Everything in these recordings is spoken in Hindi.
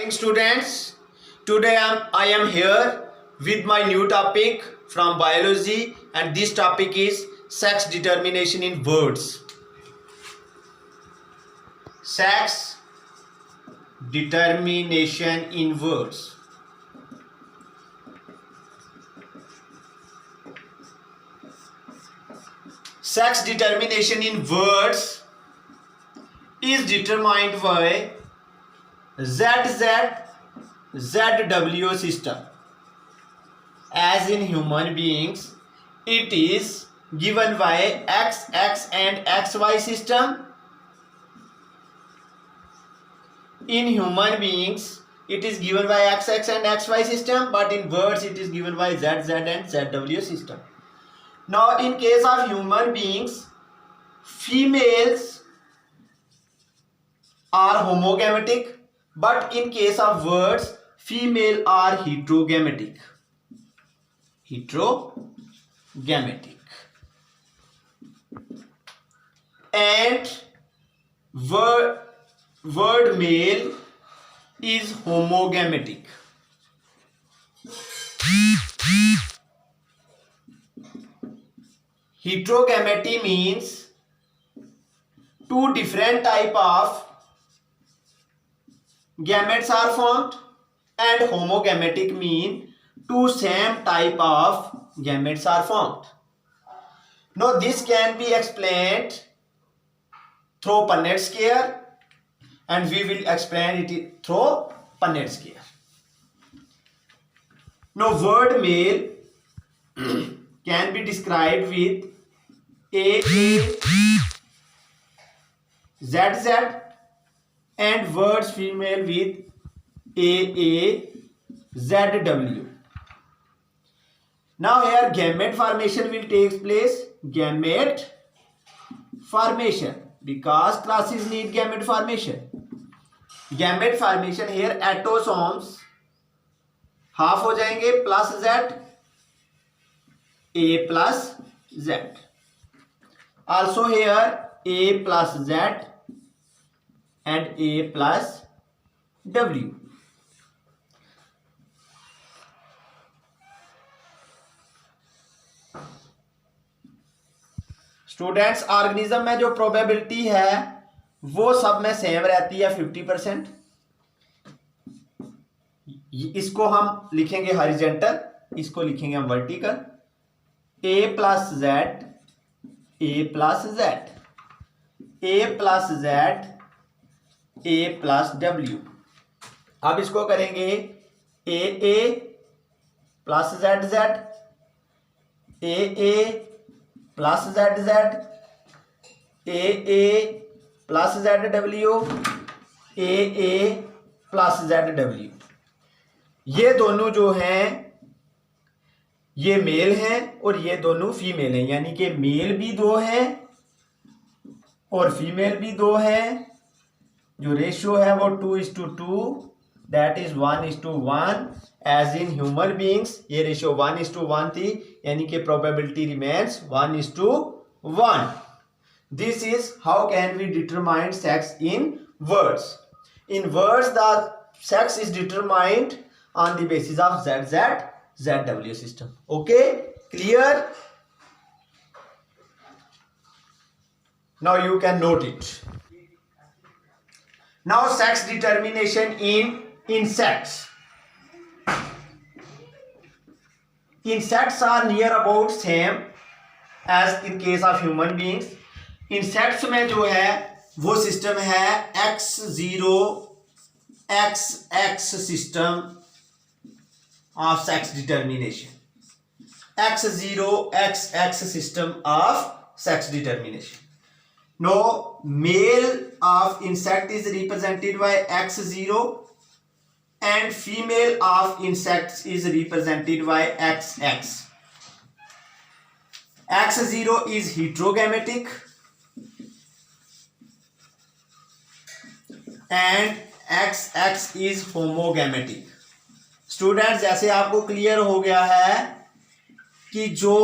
Morning students, today I am here with my new topic from biology, and this topic is sex determination in words. Sex determination in words. Sex determination in words is determined by ZZ-ZW system. As in human beings, it is given by XX and XY system. In human beings, it is given by XX and XY system, but in birds, it is given by ZZ and ZW system. Now, in case of human beings, females are homogametic, but in case of birds, female are heterogametic. And word male is homogametic. Heterogamety means two different type of gametes are formed, and homogametic mean two same type of gametes are formed. Now this can be explained through Punnett square, and we will explain it through Punnett square. Now word male can be described with ZZ, and words female with ZW. Now here gamete formation will take place. Gamete formation, because classes need gamete formation. Gamete formation here autosomes half हो जाएंगे plus Z, A plus Z. Also here A plus Z and A plus W. Students, organism में जो प्रोबेबिलिटी है वो सब में सेम रहती है 50%. इसको हम लिखेंगे हॉरिजॉन्टल, इसको लिखेंगे हम vertical. A plus Z, A plus Z, A plus Z, A plus W. अब इसको करेंगे AA plus ZZ, AA plus ZZ, AA plus ZW, AA plus ZW. ये दोनों जो हैं ये मेल हैं और ये दोनों फीमेल हैं, यानी कि मेल भी दो हैं और फीमेल भी दो हैं. जो रेशियो है वो 2:2, that is 1:1. As in human beings ये रेशियो 1:1 थी, यानी कि probability remains 1:1. This is how can we determine sex in words. In words the sex is determined on the basis of ZZ-ZW system. Okay, clear? Now you can note it. Now sex determination in insects. Insects are near about same as in case of human beings. Insects में जो है वो सिस्टम है X0 XX system of sex determination. X0 XX system of sex determination. Now male of insect is represented by X0 and female of insects is represented by XX. X0 is heterogametic and XX is homogametic. Students, जैसे आपको क्लियर हो गया है कि जो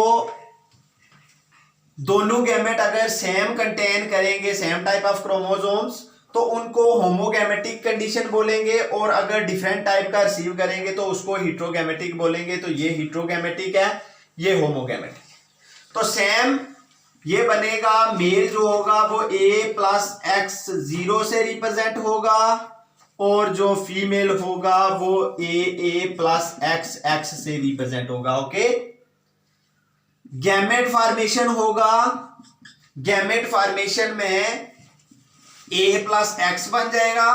दोनों गैमेट अगर सेम कंटेन करेंगे, सेम टाइप ऑफ क्रोमोसोम्स, तो उनको होमोगैमेटिक कंडीशन बोलेंगे, और अगर डिफरेंट टाइप का रिसीव करेंगे तो उसको हिट्रोगैमेटिक बोलेंगे। तो ये हिट्रोगैमेटिक है, ये होमोगैमेटिक है। तो सेम ये बनेगा, मेल जो होगा वो a प्लस एक्स 0 से रिप्रेजेंट होगा, और जो फीमेल होगा वो a प्लस एक्स एक्स से रिप्रेजेंट होगा। ओके, गैमेट फॉर्मेशन होगा, गैमेट फॉर्मेशन में a प्लस एक्स बन जाएगा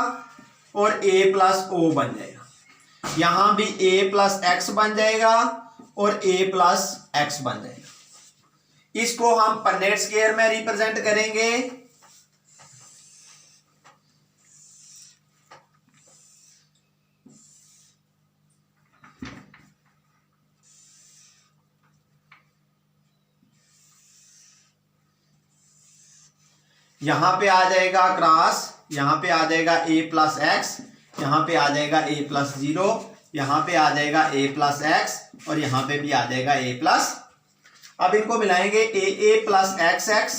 और a प्लस o बन जाएगा। यहां भी a प्लस एक्स बन जाएगा और a प्लस एक्स बन जाएगा। इसको हम पन्नेट स्क्वायर में रिप्रेजेंट करेंगे। यहां पे आ जाएगा क्रॉस, यहां पे आ जाएगा a प्लस एक्स, यहां पे आ जाएगा a प्लस 0, यहां पे आ जाएगा a प्लस एक्स, और यहां पे भी आ जाएगा a प्लस। अब इनको मिलाएंगे, a plus x x,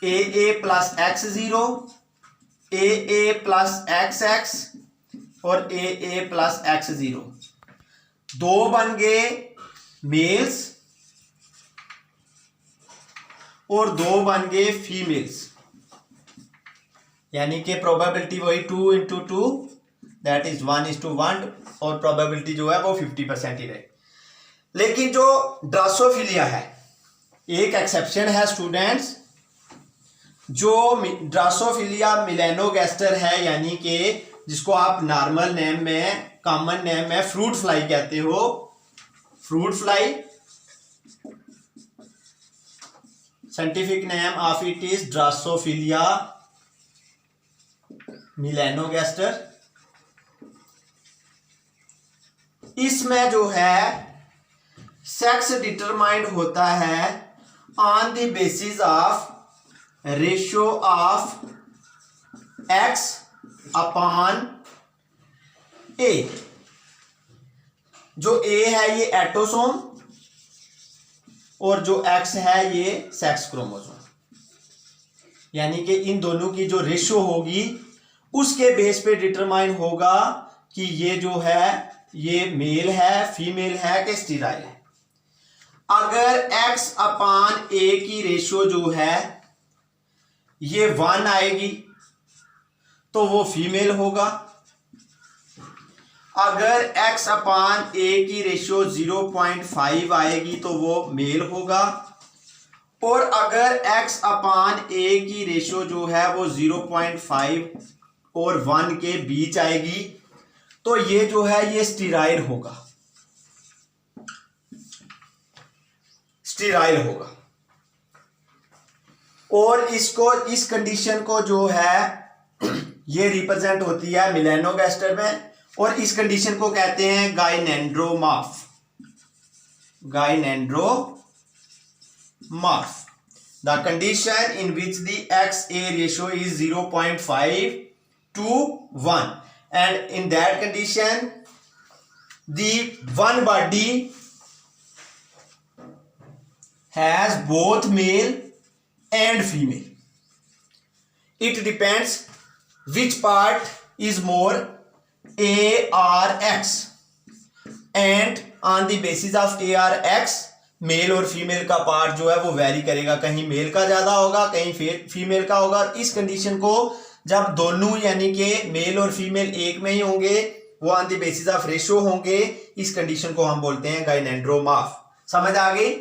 a plus x 0, a plus x x और a प्लस एक्स 0। दो बन गए मेल्स और दो बन गए फीमेल्स, यानी कि प्रोबेबिलिटी वही 2 इंटू 2 दैट इज 1:1, और प्रोबेबिलिटी जो है वो 50% ही रहे। लेकिन जो ड्रासोफिलिया है, एक एक्सेप्शन है स्टूडेंट्स, जो ड्रासोफिलिया मिलेनोगैस्टर है, यानी कि जिसको आप नॉर्मल नेम में, कॉमन नेम में फ्रूट फ्लाई कहते हो, fruit fly, scientific name of it is drosophila melanogaster. इसमें जो है सेक्स डिटरमाइंड होता है on the basis of ratio of X upon A. जो ए है ये एटोसोम, और जो एक्स है ये सेक्स क्रोमोसोम, यानी कि इन दोनों की जो रेशियो होगी उसके बेस पे डिटरमाइन होगा कि ये जो है ये मेल है, फीमेल है कि स्टेराइल है। अगर x अपान a की रेशियो जो है ये 1 आएगी तो वो फीमेल होगा। अगर x अपान a की रेशियो 0.5 आएगी तो वो मेल होगा, और अगर x अपान a की रेशियो जो है वो 0.5 और 1 के बीच आएगी तो ये जो है ये स्टेराइल होगा, स्टेराइल होगा। और इसको, इस कंडीशन को जो है ये रिप्रेजेंट होती है मिलेनोगैस्टर में, और इस कंडीशन को कहते हैं gynandromorph, gynandromorph, the condition in which the XA ratio is 0.5 to 1, and in that condition the one body has both male and female. It depends which part is more, A or X, and on the basis of A or X male और फीमेल का पार्ट जो है वो वेरी करेगा, कहीं मेल का ज्यादा होगा, कहीं फीमेल का होगा। इस कंडीशन को जब दोनों यानी कि मेल और फीमेल एक में ही होंगे, वो on the basis of ratio होंगे, इस कंडीशन को हम बोलते हैं गाइनेंड्रोमॉर्फ। समझ आ गई?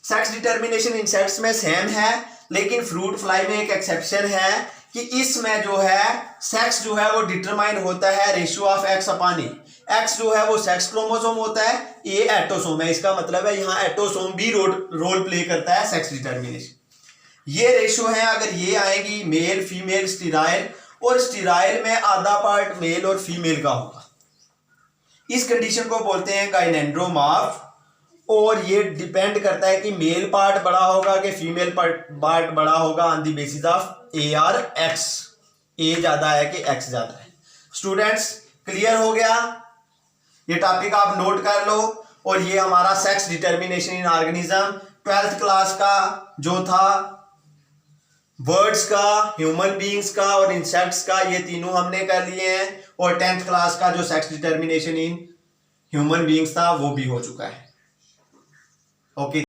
सेक्स डिटर्मिनेशन इंसेक्ट्स में सेम है, लेकिन फ्रूट फ्लाई में एक एक्सेप्शन है कि इसमें जो है सेक्स जो है वो डिटरमाइन होता है ratio of X upon A. X जो है वो सेक्स क्रोमोसोम होता है, ए एटोसोम है, इसका मतलब है यहाँ एटोसोम भी रोल प्ले करता है सेक्स डिटर्मिनेशन। ये रेशियो है, अगर ये आएगी मेल फीमेल स्टेराइल, और स्टेराइल में आधा पार्ट मेल और फीमेल का होगा, इस कंडीशन को बोलते हैं गाइनेंड्रोमॉर्फ। और ये डिपेंड करता है कि मेल पार्ट बड़ा होगा कि फीमेल पार्ट बड़ा होगा ऑन द बेसिस ऑफ ए और एक्स, ए ज्यादा है कि एक्स ज्यादा है। स्टूडेंट्स क्लियर हो गया? ये टॉपिक आप नोट कर लो। और ये हमारा sex determination in organism 12th class का जो था बर्ड्स का, ह्यूमन बीइंग्स का और इंसेक्ट्स का, ये तीनों हमने कर लिए हैं। और 10th क्लास का जो sex determination in human beings था वो भी हो चुका है। ओके।